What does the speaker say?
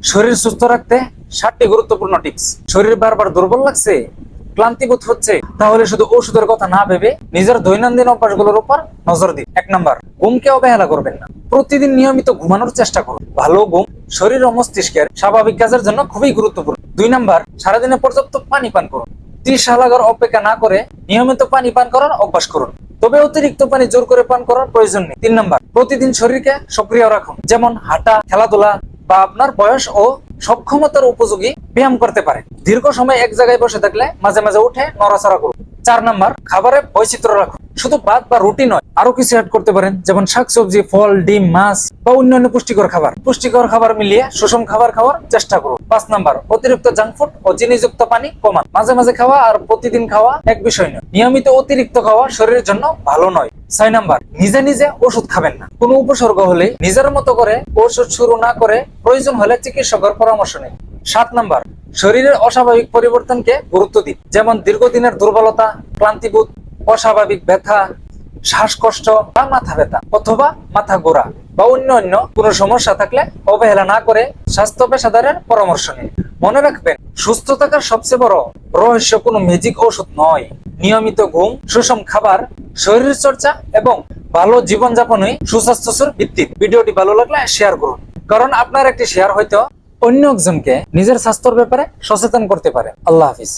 শরীর সুস্থ রাখতে 7টি গুরুত্বপূর্ণ টিপস। শরীর বারবার দুর্বল লাগছে, ক্লান্তি বোধ হচ্ছে, তাহলে শুধু ওষুধের কথা না ভেবে নিজের দৈনন্দিন অভ্যাসগুলোর উপর নজর দিন। 1 নাম্বার, ঘুমকে অবহেলা করবেন না। প্রতিদিন নিয়মিত ঘুমানোর চেষ্টা করুন। ভালো ঘুম শরীর ও মস্তিষ্কের স্বাভাবিক কাজের জন্য খুবই গুরুত্বপূর্ণ। 2 নাম্বার, সারাদিনে পর্যাপ্ত পানি পান করুন। তৃষ্ণা লাগার অপেক্ষা না করে নিয়মিত পানি পান করার অভ্যাস করুন, তবে অতিরিক্ত পানি জোর করে পান করার প্রয়োজন নেই। 3 নাম্বার, প্রতিদিন শরীরকে সক্রিয় রাখুন, যেমন হাঁটা, খেলাধুলা বা আপনার বয়স ও সক্ষমতার উপযোগী ব্যায়াম করতে পারে। দীর্ঘ সময় এক জায়গায় বসে থাকলে মাঝে মাঝে উঠে নড়াচড়া করুন। 4 নাম্বার, খাবারে বৈচিত্র্য রাখুন। শুধু ভাত বা রুটি নয়, আরো কিছু অ্যাড করতে পারেন, যেমন শাকসবজি, ফল, ডিম, মাছ বা অন্যান্য পুষ্টিকর খাবার। পুষ্টিকর খাবার মিলিয়ে সুষম খাবার খাওয়ার চেষ্টা করুন। 5 নাম্বার, অতিরিক্ত জাঙ্ক ফুড ও চিনিযুক্ত পানি কমান। মাঝে মাঝে খাওয়া আর প্রতিদিন খাওয়া এক বিষয় নয়। নিয়মিত অতিরিক্ত খাওয়া শরীরের জন্য ভালো নয়। 6 নাম্বার, নিজে নিজে ওষুধ খাবেন না। কোনো উপসর্গ হলে নিজের মতো করে ওষুধ শুরু না করে প্রয়োজন হলে চিকিৎসকের পরামর্শ নিন। 7 নাম্বার, শরীরের অস্বাভাবিক পরিবর্তনকে গুরুত্ব দিন, যেমন দীর্ঘদিনের দুর্বলতা, ক্লান্তিবোধ, অস্বাভাবিক ব্যথা, শ্বাসকষ্ট বা মাথা ব্যথা অথবা মাথা ঘোরা বা অন্য কোনো সমস্যা থাকলে অবহেলা না করে স্বাস্থ্য পেশাদারের পরামর্শ নিন। মনে রাখবেন, সুস্থ থাকার সবচেয়ে বড় রহস্য কোনো ম্যাজিক ওষুধ নয়। নিয়মিত ঘুম, সুষম খাবার, শরীর চর্চা এবং ভালো জীবনযাপনই সুস্বাস্থ্যের ভিত্তি। ভিডিওটি ভালো লাগলে শেয়ার করুন, কারণ আপনার একটি শেয়ার হয়তো অন্য একজনকে নিজের স্বাস্থ্যের ব্যাপারে সচেতন করতে পারে। আল্লাহ হাফিজ।